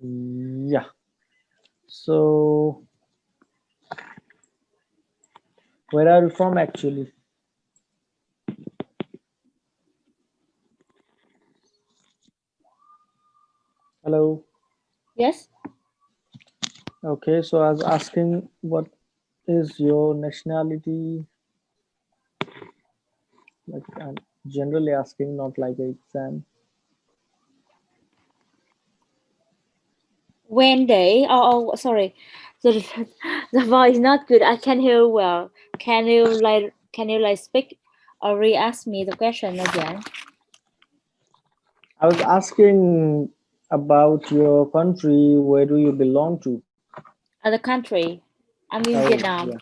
Yeah. So, where are you from actually? Hello. Yes. Okay, so I was asking what is your nationality? Like I'm generally asking, not like an exam. Wednesday. Sorry. The the voice is not good. I can't hear well. Can you speak or re-ask me the question again? I was asking about your country. Where do you belong to? Other country. I'm in Oh, Vietnam. yeah.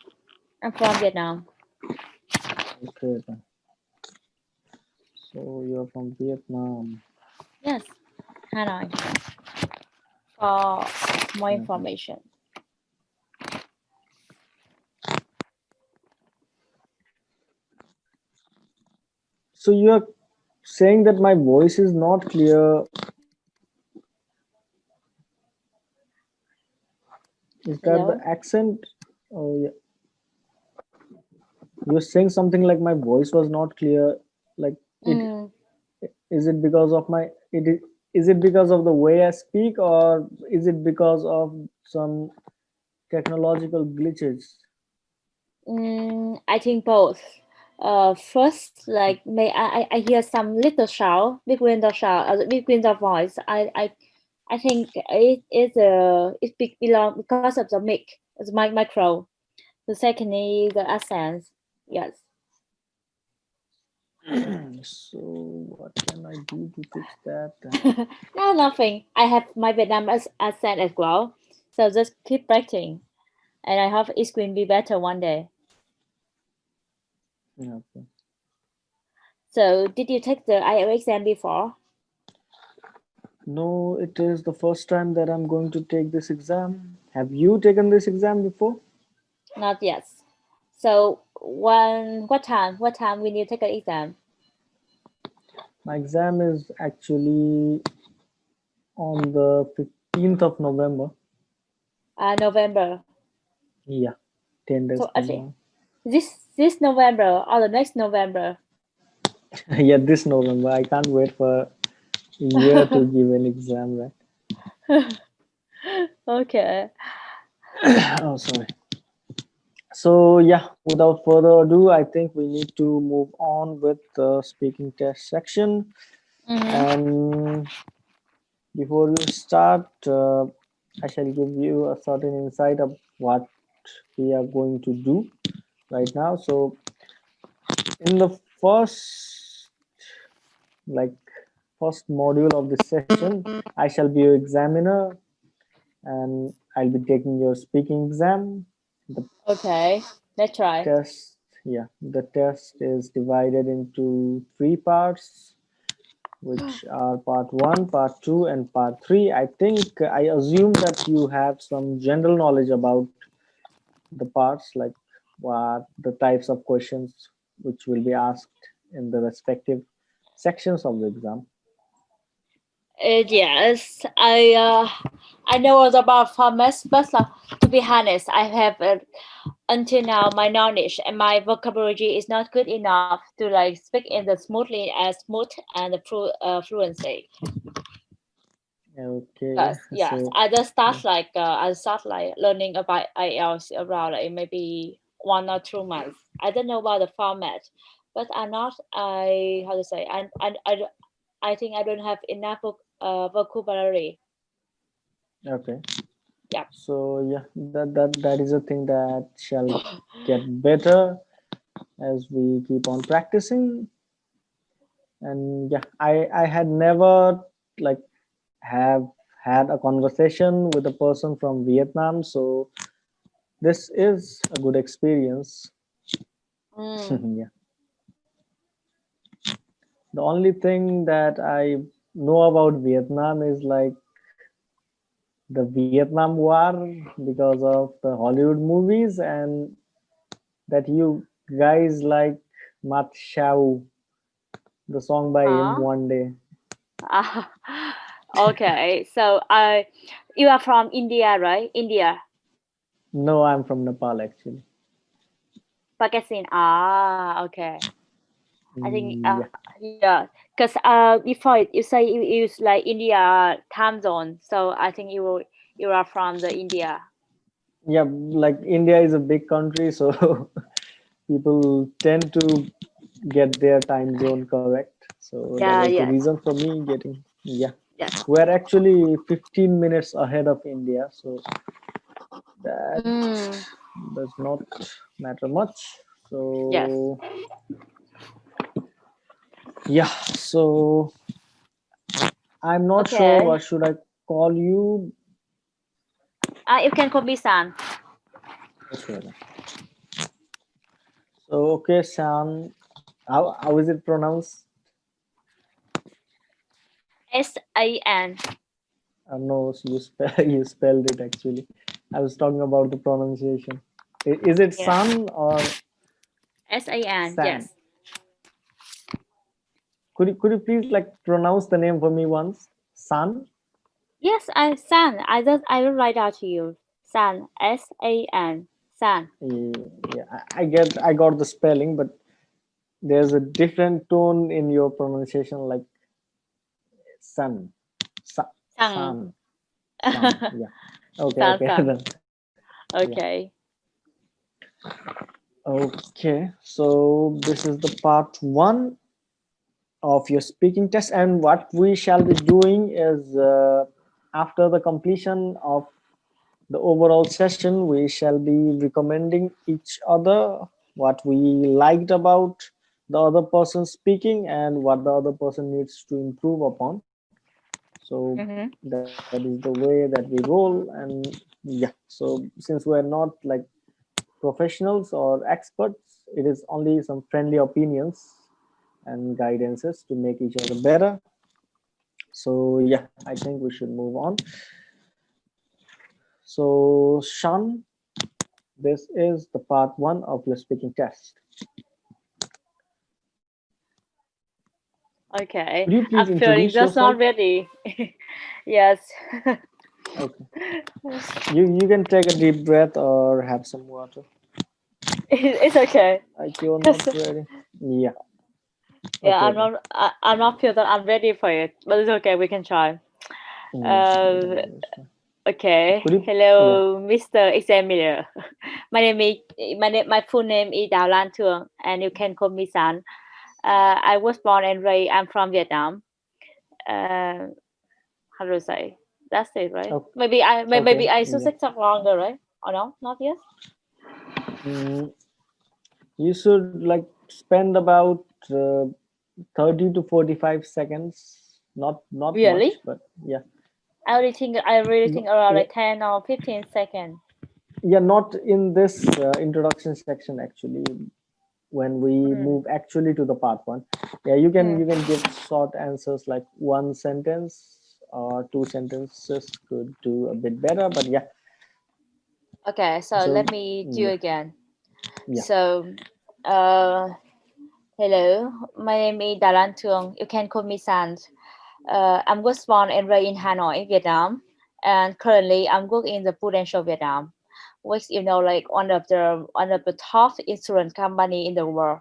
I'm from Vietnam. Okay, then. So you're from Vietnam. Yes, Hanoi. For more Okay. information. So you're saying that my voice is not clear. Is that the Hello. accent? Oh, yeah. You're saying something like my voice was not clear. Like it Mm, is it because of my is it because of the way I speak, or is it because of some technological glitches? I think both. First, like may I hear some little shout between the shout, between the voice. I think it belong because of the mic, the micro. The second is the accent. Yes. So what can I do to fix that? No, nothing. I have my Vietnam accent as well. So just keep practicing, and I hope it will be better one day. Yeah, okay. So, did you take the IELTS exam before? No, it is the first time that I'm going to take this exam. Have you taken this exam before? Not yet. So, what time when you take an exam? My exam is actually on the 15th of November. November. Yeah, 10 days So, from actually, now. this November or the next November. Yeah, this November. I can't wait for a year to give an exam, right? Okay. Oh, sorry. So, yeah, without further ado, I think we need to move on with the speaking test section. Mm-hmm. And before we start, I shall give you a certain insight of what we are going to do right now. So, in the like, first module of this session, I shall be your examiner and I'll be taking your speaking exam. The Okay. Let's try. test, yeah, the test is divided into three parts, which are part one, part two, and part three. I think I assume that you have some general knowledge about the parts, like what the types of questions which will be asked in the respective sections of the exam. Yes, I know all about farmers, but to be honest, I have until now my knowledge and my vocabulary is not good enough to like speak in the smoothly as smooth and fluency. Okay, Yes, so yeah, I start like learning about IELTS around like maybe 1 or 2 months. I don't know about the format, but I'm not I how to say I think I don't have enough vocabulary. okay. Yeah. So yeah, that is a thing that shall get better as we keep on practicing. And yeah, I had never like have had a conversation with a person from Vietnam, so this is a good experience. Mm. Yeah. The only thing that I know about Vietnam is like the Vietnam War because of the Hollywood movies, and that you guys like Mat Shao, the song by him Huh? one day. Ah, okay. So I You are from India, right? India, No, I'm from Nepal actually. Pakistan. Ah, okay. I think Yeah, yeah, because before you say you use like India time zone, so I think you are from the India. yeah. Like India is a big country, so people tend to get their time zone correct. So that Yeah, was the yes, reason for me getting. Yeah, yes. we're actually 15 minutes ahead of India, so that Mm, does not matter much. yes. So yeah, so I'm not sure Okay. what should I call you. You can call me San. Okay. So okay, Sam. How is it pronounced? SAN. No, so you spell you spelled it actually. I was talking about the pronunciation. Is it Yes. Sun or SAN. San? Yes. Could you please like pronounce the name for me once? Sun. Yes, I San. I will write out to you. San. SAN. San. Yeah, I got the spelling, but there's a different tone in your pronunciation, like sun, sa, San. sun, sun. Yeah. Okay. San Okay. San. Then. Yeah. Okay. Okay. So this is the part one of your speaking test, and what we shall be doing is after the completion of the overall session, we shall be recommending each other what we liked about the other person speaking and what the other person needs to improve upon. So Mm-hmm. that is the way that we roll. And yeah, so since we're not like professionals or experts, it is only some friendly opinions and guidances to make each other better. So yeah, I think we should move on. So Shan, this is the part one of your speaking test. Okay. Could you I'm please feeling introduce just not yourself? ready. Yes. Okay. You can take a deep breath or have some water. It's okay. Like you're not 'Cause, ready. Yeah. yeah, Okay then. I'm not feel that I'm ready for it, but it's okay. We can try. Yeah. Uh, That is fine. okay. Could you? Yeah. Hello, Mr. Examiner. My name is my full name is Đào Lan Thương, and you can call me San. I was born and raised. I'm from Vietnam. Uh, how do I say? That's it, right? Okay. Maybe Okay. I should Yeah. say talk longer, right? Or no? Not yet. Mm, you should like spend about 30 to 45 seconds. Not much, Really? but yeah. I really think No, around yeah, like 10 or 15 seconds. yeah, not in this introduction section actually. When we Mm. move actually to the part one, yeah, Mm. you can give short answers like one sentence or two sentences could do a bit better. But yeah, Okay, so so let me do yeah, again. yeah. So, uh, hello, my name is Đà Lan Thương. You can call me San. I'm was born and raised in Hanoi, Vietnam, and currently I'm working in the Prudential Vietnam, which like one of the top insurance company in the world.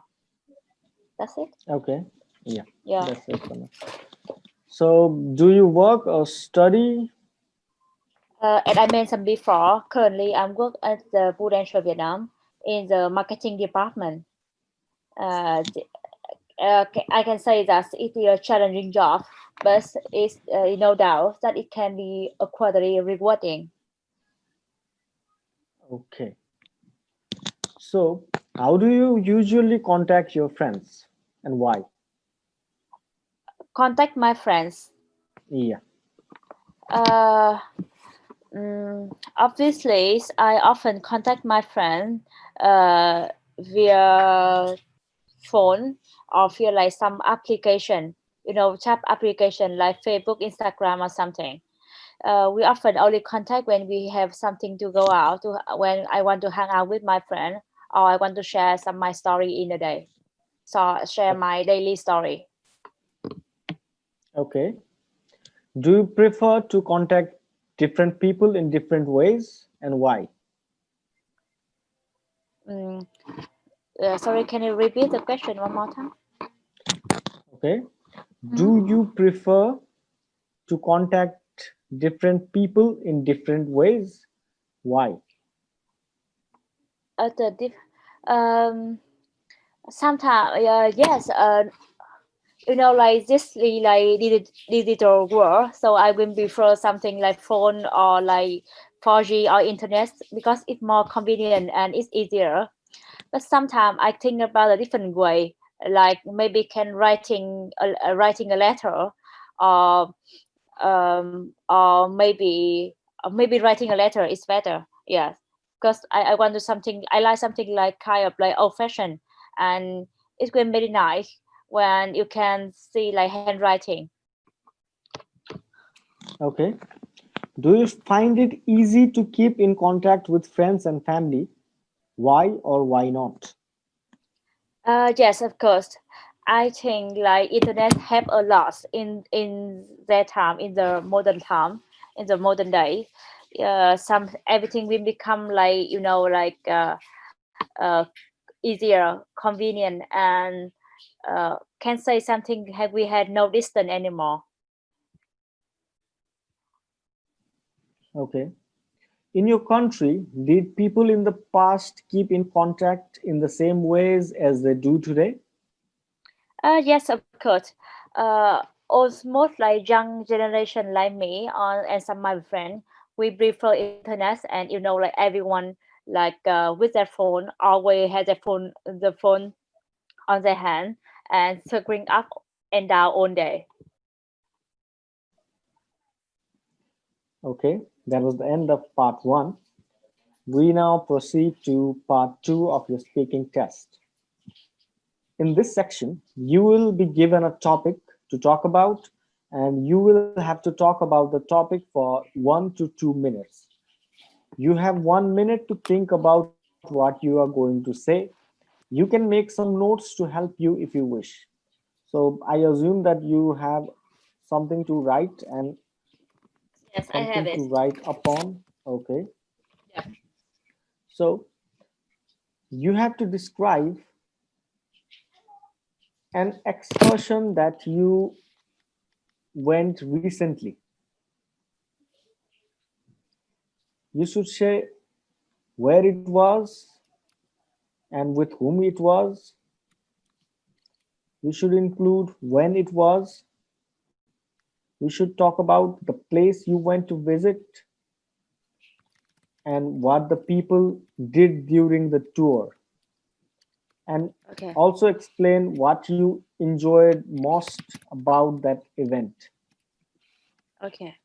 That's it. Okay, yeah, Yeah. that's it for now. So do you work or study? As I mentioned before, currently I'm work at the Prudential Vietnam in the marketing department. I can say that it is a challenging job, but it's no doubt that it can be equally rewarding. Okay, so how do you usually contact your friends and why? Contact my friends. Yeah. Uh, Obviously, I often contact my friend via phone or via like some application, chat application like Facebook, Instagram, or something. We often only contact when we have something to go out to when I want to hang out with my friend or I want to share some my story in a day. So share my daily story. Okay, do you prefer to contact different people in different ways, and why? Mm, sorry, can you repeat the question one more time? Okay. Mhm. Do you prefer to contact different people in different ways? Why? The um, sometimes yes, like this like digital world, so I will prefer something like phone or like 4G or internet because it's more convenient and it's easier. But sometimes I think about a different way, like maybe can writing a letter, or maybe writing a letter is better. Yes, because I want to something, I like something like kind of like old fashioned, and it's going very nice when you can see like handwriting. Okay. Do you find it easy to keep in contact with friends and family? Why or why not? Yes, of course. I think like internet help a lot in that time, in the modern time, in the modern day. Some everything will become like like easier, convenient, and can say something have we had no distance anymore. Okay. In your country, did people in the past keep in contact in the same ways as they do today? Yes, of course. Almost like young generation like me and some of my friends, we prefer internet, and like everyone like with their phone always has the phone on their hand and scrolling up and down all day. Okay, that was the end of part one. We now proceed to part two of your speaking test. In this section, you will be given a topic to talk about, and you will have to talk about the topic for 1 to 2 minutes. You have 1 minute to think about what you are going to say. You can make some notes to help you if you wish. So I assume that you have something to write and Yes, I have something it. to write upon. Okay. Yeah. So you have to describe an excursion that you went recently. You should say where it was and with whom it was. You should include when it was. You should talk about the place you went to visit and what the people did during the tour. And Okay. also explain what you enjoyed most about that event. Okay.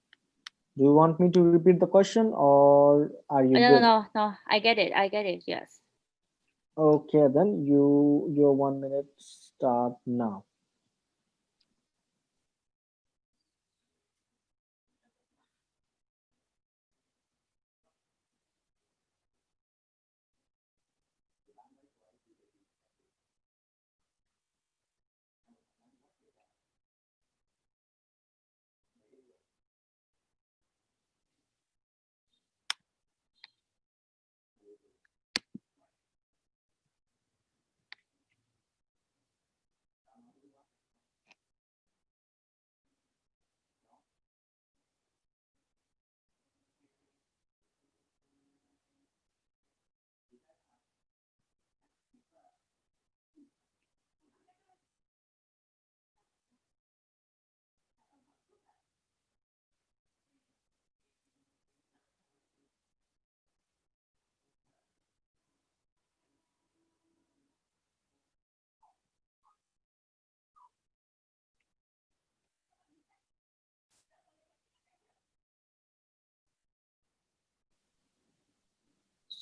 Do you want me to repeat the question or are you No, no, good? no, no. I get it. I get it. Yes. Okay, then your 1 minute start now.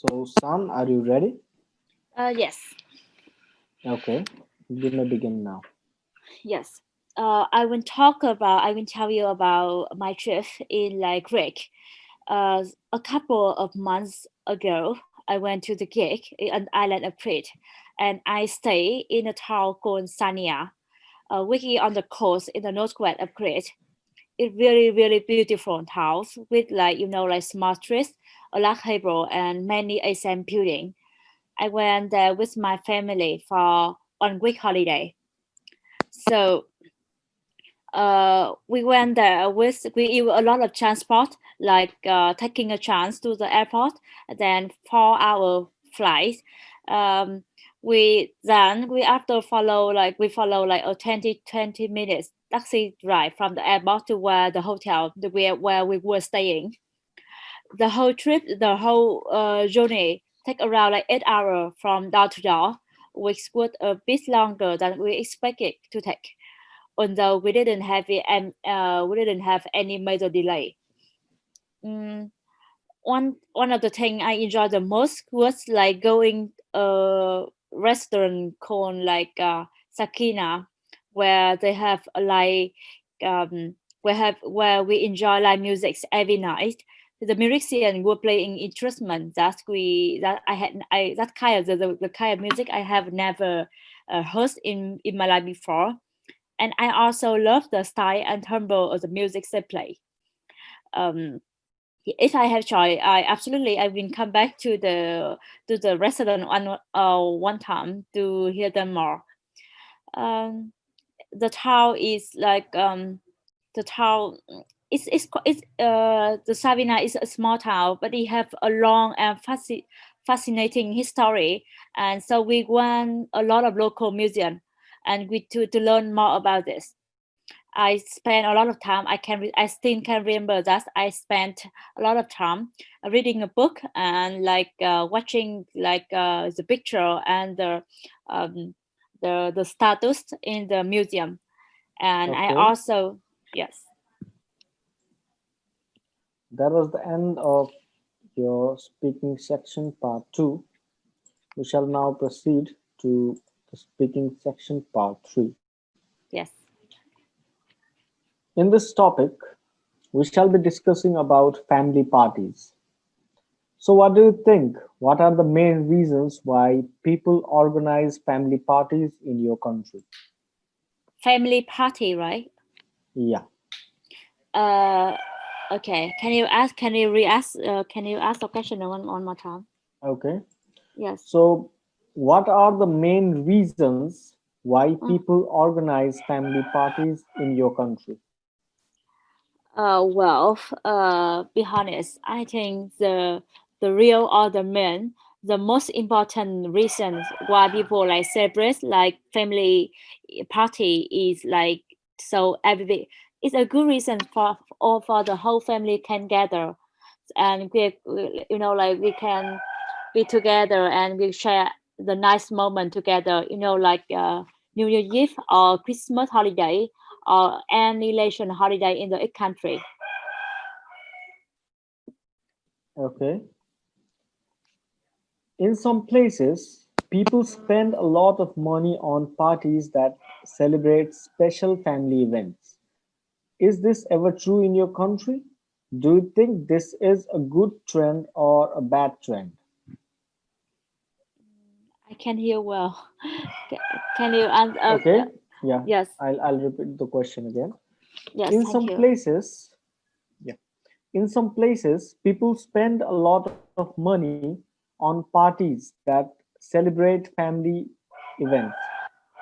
So, San, are you ready? Yes. Okay, you may begin now. Yes. I will tell you about my trip in like Greek. A couple of months ago, I went to the Greek, an island of Crete, and I stayed in a town called Sania, which is on the coast in the northwest of Crete. it's really beautiful house with like like smart trees, a large table, and many Asian building. I went there with my family for 1 week holiday. So we went there with we use a lot of transport, like taking a chance to the airport, then 4 hour flight. Um, we after follow like a 20 minutes taxi ride from the airport to where the hotel where we were staying. The whole trip, the whole journey take around like 8 hours from door to door, which was a bit longer than we expected to take, although we didn't have it and we didn't have any major delay. Mm, one of the thing I enjoyed the most was like going a restaurant called like Sakina, where they have um where we enjoy live music every night. The musician were playing instrument that I that kind of the kind of music I have never heard in my life before, and I also love the style and tempo of the music they play. Um, if I have choice, I will come back to the restaurant one time to hear them more. Um, the town is like the town. It's the Savina is a small town, but it have a long and fascinating history, and so we went a lot of local museum, and we to learn more about this. I spent a lot of time. I still can remember that I spent a lot of time reading a book and like watching like the picture and um, the status in the museum. And I Okay, also yes. that was the end of your speaking section part 2. We shall now proceed to the speaking section part 3. Yes. In this topic, we shall be discussing about family parties. So, what do you think? What are the main reasons why people organize family parties in your country? Family party, right? Yeah, Uh, okay. Can you ask the question one more time? okay. Yes. So, what are the main reasons why Uh, people organize family parties in your country? be honest. I think the real or the main, the most important reasons why people like celebrate like family party is like so every it's a good reason for all for the whole family can gather, and like we can be together and we share the nice moment together. Like New Year Eve or Christmas holiday or any nation holiday in the country. Okay. In some places, people spend a lot of money on parties that celebrate special family events. Is this ever true in your country? Do you think this is a good trend or a bad trend? I can hear well. Ca- Can you answer? Okay, yeah, Yes, I'll repeat the question again. yes, In thank some you. places, yeah, in some places, people spend a lot of money on parties that celebrate family events.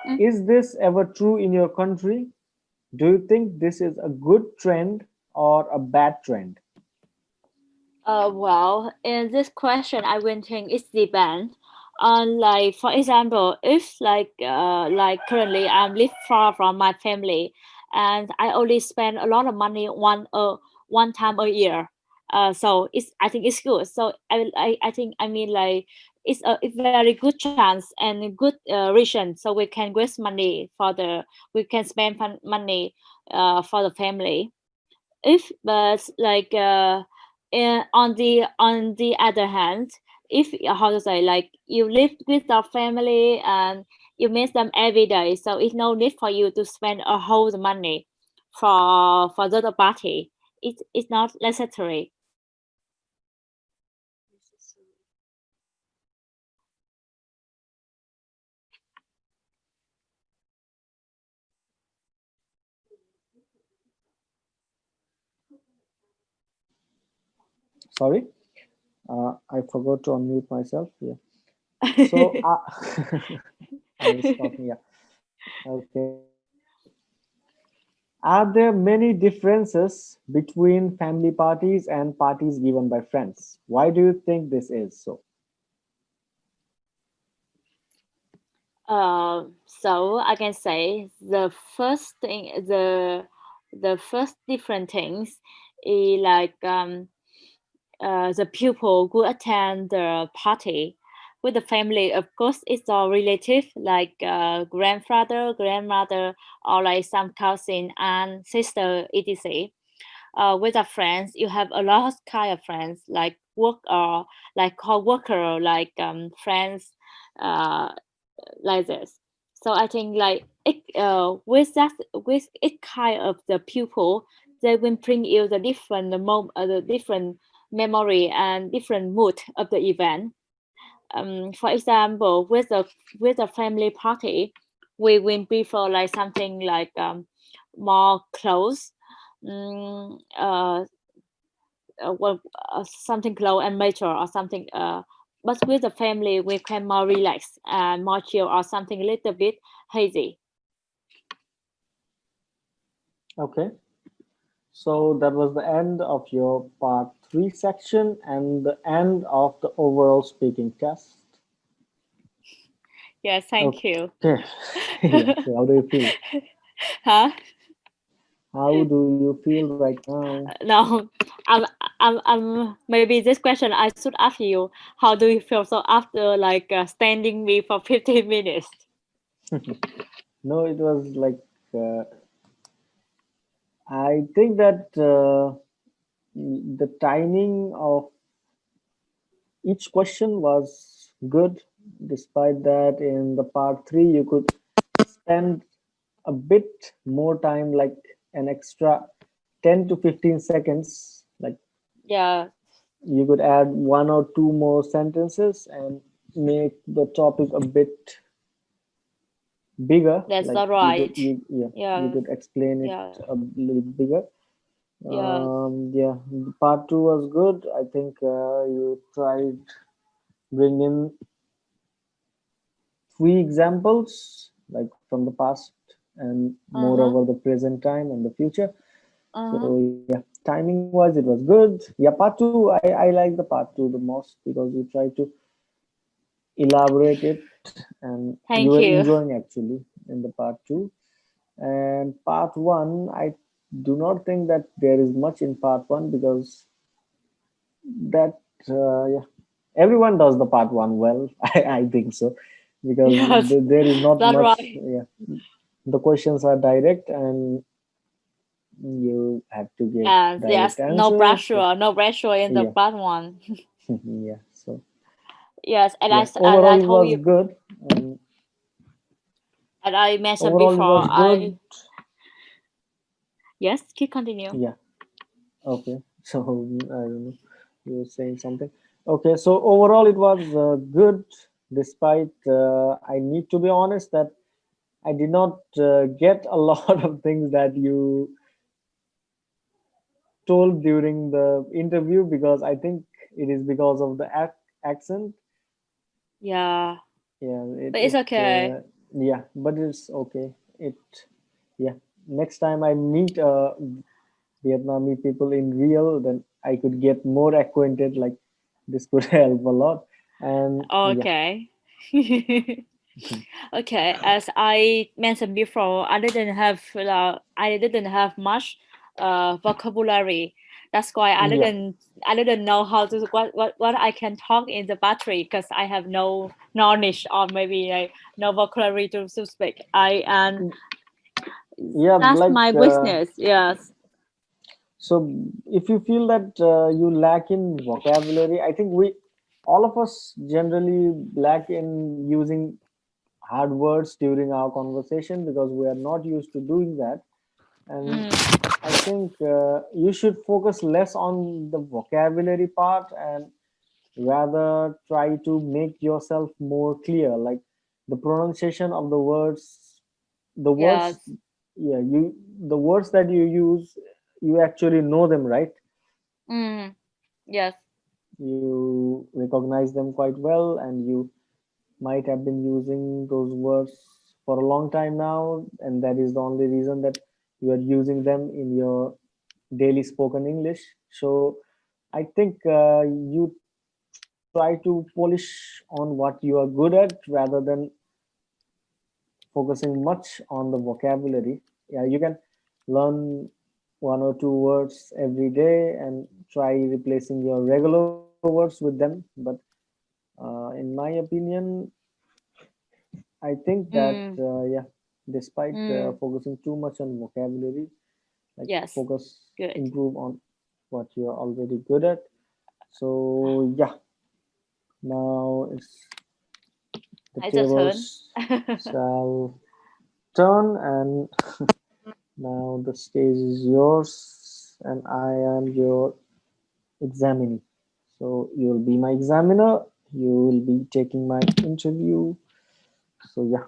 Mm. Is this ever true in your country? Do you think this is a good trend or a bad trend? In this question, I would think it depends on like for example, if like currently I'm live far from my family, and I only spend a lot of money one time a year. So I think it's good. So I think I mean like it's very good chance and a good reason so we can waste money for the we can spend money for the family. If but like on the other hand, if how to say like you live with your family and you miss them every day, so it's no need for you to spend a whole money for the party. It's not necessary. Sorry, I forgot to unmute myself. Yeah. So I was talking. Yeah. Okay. Are there many differences between family parties and parties given by friends? Why do you think this is so? So I can say the first thing, the first different things is like the pupil who attend the party with the family. Of course, it's all relative, like grandfather, grandmother, or like some cousin and sister, etc. With our friends, you have a lot of kind of friends, like work or like co-worker, like friends, uh, like this. So I think like it with that, with it kind of the pupil, they will bring you the different the different memory and different mood of the event. For example, with a family party, we will prefer like something like more close, um, uh, well, something close and mature or something. But with the family, we can more relax and more chill or something a little bit hazy. Okay. So that was the end of your part three section and the end of the overall speaking test. Yes, thank you. Okay. Yeah. So how do you feel? Huh? How do you feel right now? No, maybe this question I should ask you. How do you feel? So after like standing me for 15 minutes. No, it was like uh, I think that the timing of each question was good. Despite that, in the part three, you could spend a bit more time, like an extra 10 to 15 seconds. Like Yeah, you could add one or two more sentences and make the topic a bit bigger. that's Like all right. yeah, you Yeah, could explain it yeah, a little bigger. yeah. Yeah, part two was good. I think you tried bring in three examples, like from the past and Uh huh. moreover the present time and the future. Uh huh. So yeah, timing wise it was good. Yeah, part two, I like the part two the most because you try to elaborate it and you Thank were you. enjoying actually in the part two. And part one, I do not think that there is much in part one because that yeah, everyone does the part one well. I think so because Yes, there is not that's much. right. Yeah, the questions are direct and you have to give Yes, direct yes. No answers. So pressure, no pressure in the yeah, part one. yeah. So Yes, yeah, as overall I it told was you, good. And as I mentioned overall it before, was I good. yes, keep continue. Yeah. Okay. So I don't know. You were saying something. Okay. So overall it was good. Despite I need to be honest that I did not get a lot of things that you told during the interview because I think it is because of the accent. Yeah, Yeah, but it's okay. yeah, but it's okay. It, yeah. Next time I meet Vietnamese people in real, then I could get more acquainted. Like this could help a lot. And yeah, Okay. Okay, as I mentioned before, I didn't have much vocabulary. That's why yeah, I didn't know how to what I can talk in the battery because I have no knowledge or maybe like no vocabulary to speak. I and yeah. that's Like my weakness. Yes. so, if you feel that you lack in vocabulary, I think we all of us generally lack in using hard words during our conversation because we are not used to doing that. And Mm, I think you should focus less on the vocabulary part and rather try to make yourself more clear, like the pronunciation of the words, the words, yes. yeah, the words that you use, you actually know them, right? Mm, yes. you recognize them quite well, and you might have been using those words for a long time now, and that is the only reason that you are using them in your daily spoken English. So I think you try to polish on what you are good at rather than focusing much on the vocabulary. Yeah, you can learn one or two words every day and try replacing your regular words with them. But in my opinion, I think that Mm, yeah, despite mm, focusing too much on vocabulary, like yes, focus, good. improve on what you are already good at. So yeah, now the It's your turn. tables shall turn, and now the stage is yours, and I am your examinee. So you'll be my examiner. You will be taking my interview. So yeah,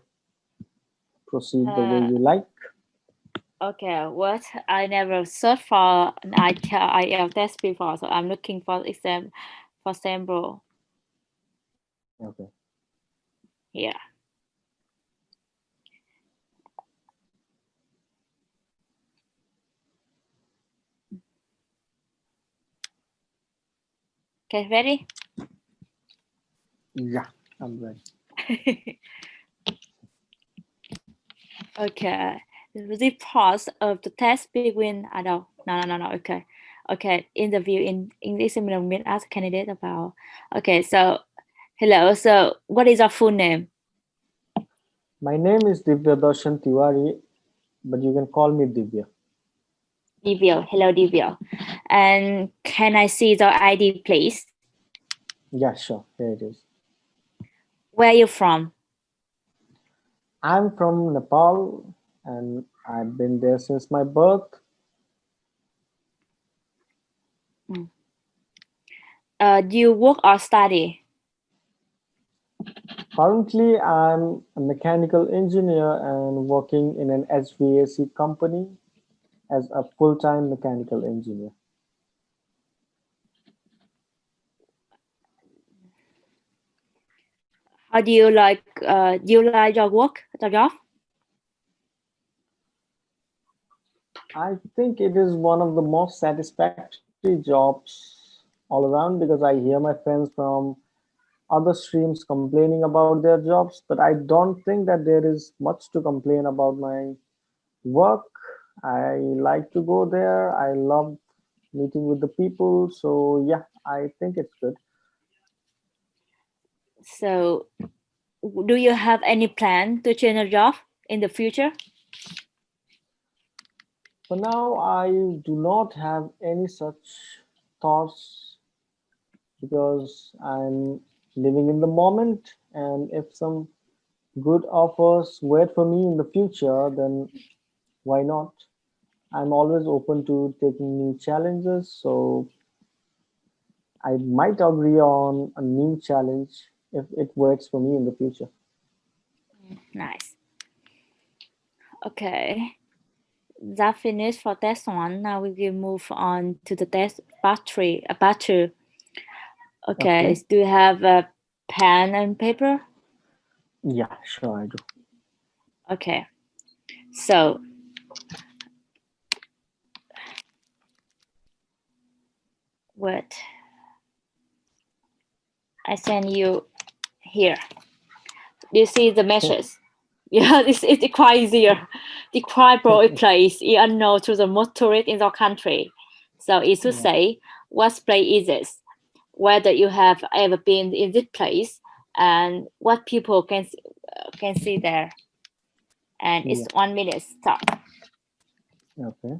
proceed the way uh, you like. okay, what I never searched for an IELTS test before, so I'm looking for exam for sample Okay. here. Okay, ready? Yeah, I'm ready. Okay. The pause of the test between I don't no. Okay. Okay. Interview in English examiner ask candidate about. Okay, so hello. So what is your full name? My name is Divya Darshan Tiwari, but you can call me Divya. Divya. Hello Divya. And can I see the ID please? Yeah, sure. Here it is. Where are you from? I'm from Nepal, and I've been there since my birth. Mm. Do you work or study? Currently, I'm a mechanical engineer and working in an HVAC company as a full-time mechanical engineer. How do you like your work, the job? I think it is one of the most satisfactory jobs all around because I hear my friends from other streams complaining about their jobs, but I don't think that there is much to complain about my work. I like to go there. I love meeting with the people. So yeah, I think it's good. So do you have any plan to change your job in the future? For now, I do not have any such thoughts because I'm living in the moment. And if some good offers wait for me in the future, then why not? I'm always open to taking new challenges. So I might agree on a new challenge if it works for me in the future. Nice. Okay. That finished for test one. Now we will move on to the test battery. Part two. Okay. Okay. Do you have a pen and paper? Yeah, sure, I do. Okay. So what I send you here. Do you see the Okay. message? Yeah, it's quite easier. The crime brought place is unknown to the most tourists in the country. So it should Yeah, say, what place is this? Whether you have ever been in this place and what people can see there. And yeah. it's 1 minute stop. Okay.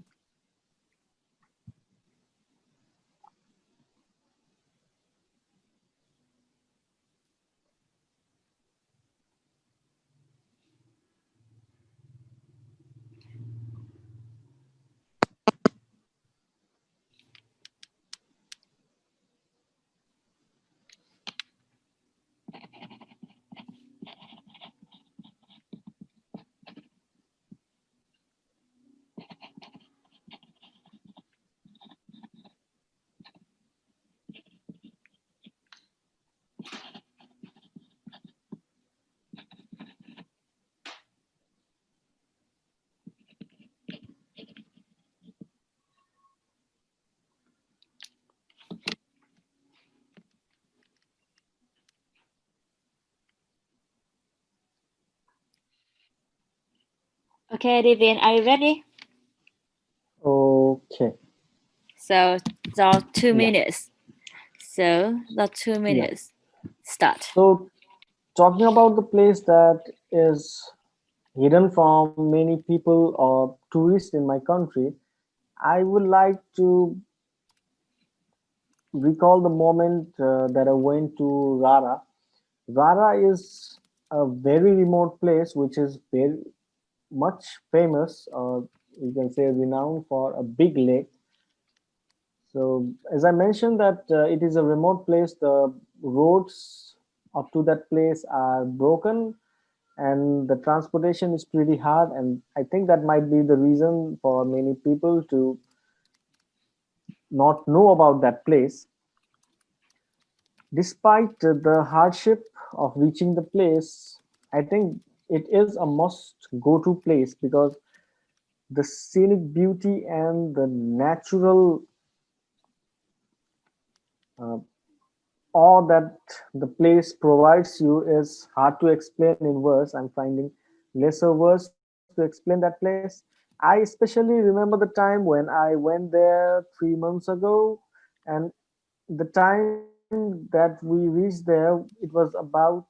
Okay, Devin, are you ready? Okay. So the two Yeah. minutes. So the two Yeah. minutes start. So talking about the place that is hidden from many people or tourists in my country, I would like to recall the moment that I went to Rara. Rara is a very remote place which is very much famous, or you can say renowned for a big lake. So, as I mentioned, that it is a remote place, the roads up to that place are broken and the transportation is pretty hard. And I think that might be the reason for many people to not know about that place. Despite the hardship of reaching the place, I think it is a must go to place because the scenic beauty and the natural uh, awe that the place provides you is hard to explain in words. I'm finding lesser words to explain that place. I especially remember the time when I went there 3 months ago, and the time that we reached there, it was about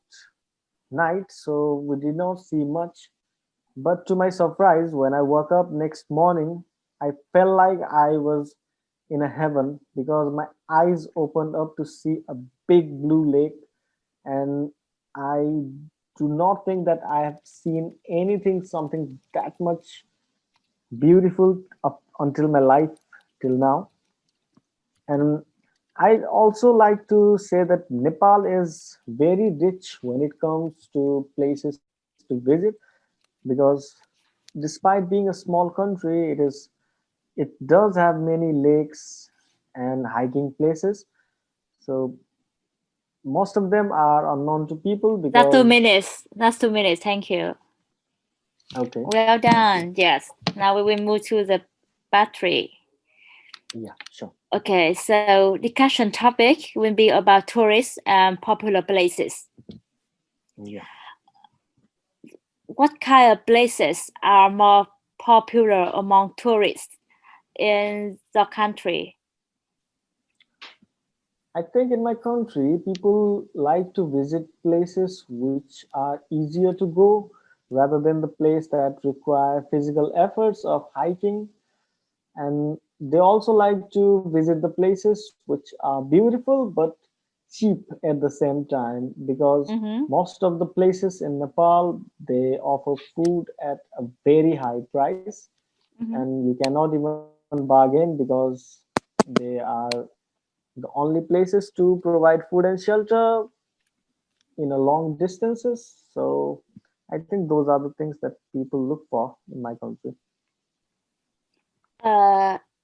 night, so we did not see much. But to my surprise, when I woke up next morning, I felt like I was in a heaven because my eyes opened up to see a big blue lake, and I do not think that I have seen anything, something that much beautiful up until my life till now. And I also like to say that Nepal is very rich when it comes to places to visit because despite being a small country, it does have many lakes and hiking places. So most of them are unknown to people That's two because minutes. That's 2 minutes. Thank you. okay, Well thank you. done. Yes. Now we will move to the battery. Yeah, sure. Okay, so discussion topic will be about tourists and popular places. Yeah. What kind of places are more popular among tourists in the country? I think in my country, people like to visit places which are easier to go rather than the place that require physical efforts of hiking. And they also like to visit the places which are beautiful but cheap at the same time because Mm-hmm. most of the places in Nepal they offer food at a very high price, Mm-hmm. and you cannot even bargain because they are the only places to provide food and shelter in a long distances. So I think those are the things that people look for in my country.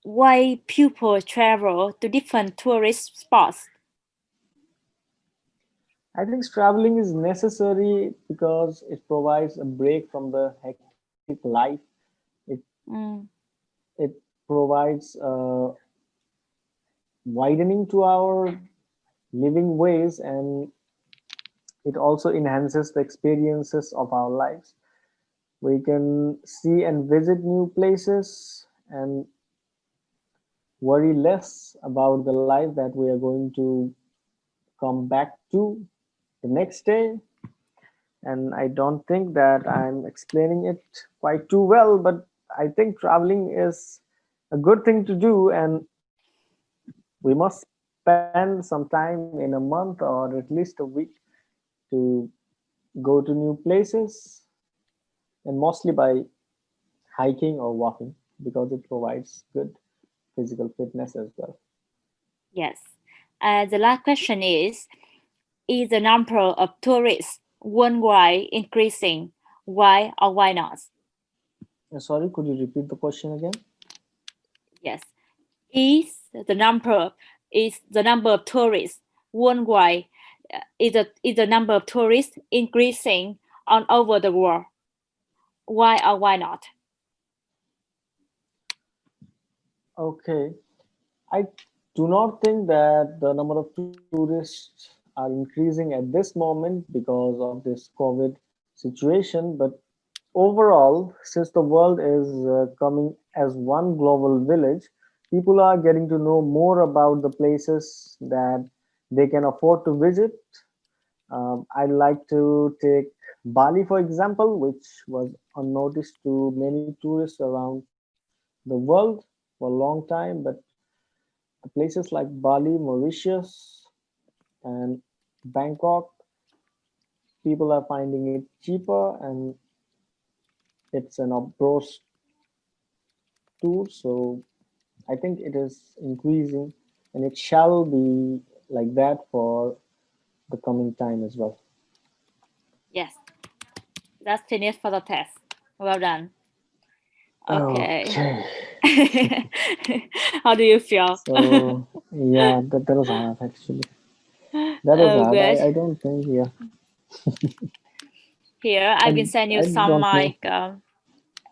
Why people travel to different tourist spots? I think traveling is necessary because it provides a break from the hectic life. It Mm, it provides widening to our living ways, and it also enhances the experiences of our lives. We can see and visit new places and worry less about the life that we are going to come back to the next day. And I don't think that I'm explaining it quite too well, but I think traveling is a good thing to do, and we must spend some time in a month or at least a week to go to new places, and mostly by hiking or walking because it provides good physical fitness as well. yes. The last question is the number of tourists worldwide increasing? Why or why not? Sorry, could you repeat the question again? Yes. Is the number is the number of tourists worldwide is the number of tourists increasing on over the world? Why or why not? Okay, I do not think that the number of tourists are increasing at this moment because of this COVID situation, but overall, since the world is coming as one global village, people are getting to know more about the places that they can afford to visit. I'd like to take Bali, for example, which was unnoticed to many tourists around the world for a long time. But places like Bali, Mauritius, and Bangkok, people are finding it cheaper and it's an approach tour. So I think it is increasing and it shall be like that for the coming time as well. Yes, that's finished for the test. Well done. Okay. Okay. How do you feel? So yeah, that was hard actually. That was Oh, hard. good. I don't think, yeah. Here, I I will send you I some don't know. my.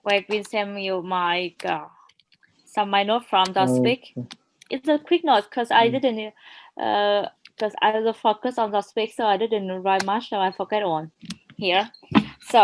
Wait, will send you my some my note from the speak. Okay. It's a quick note because I didn't because I was focused on the speak, so I didn't write much, so I forget on here. So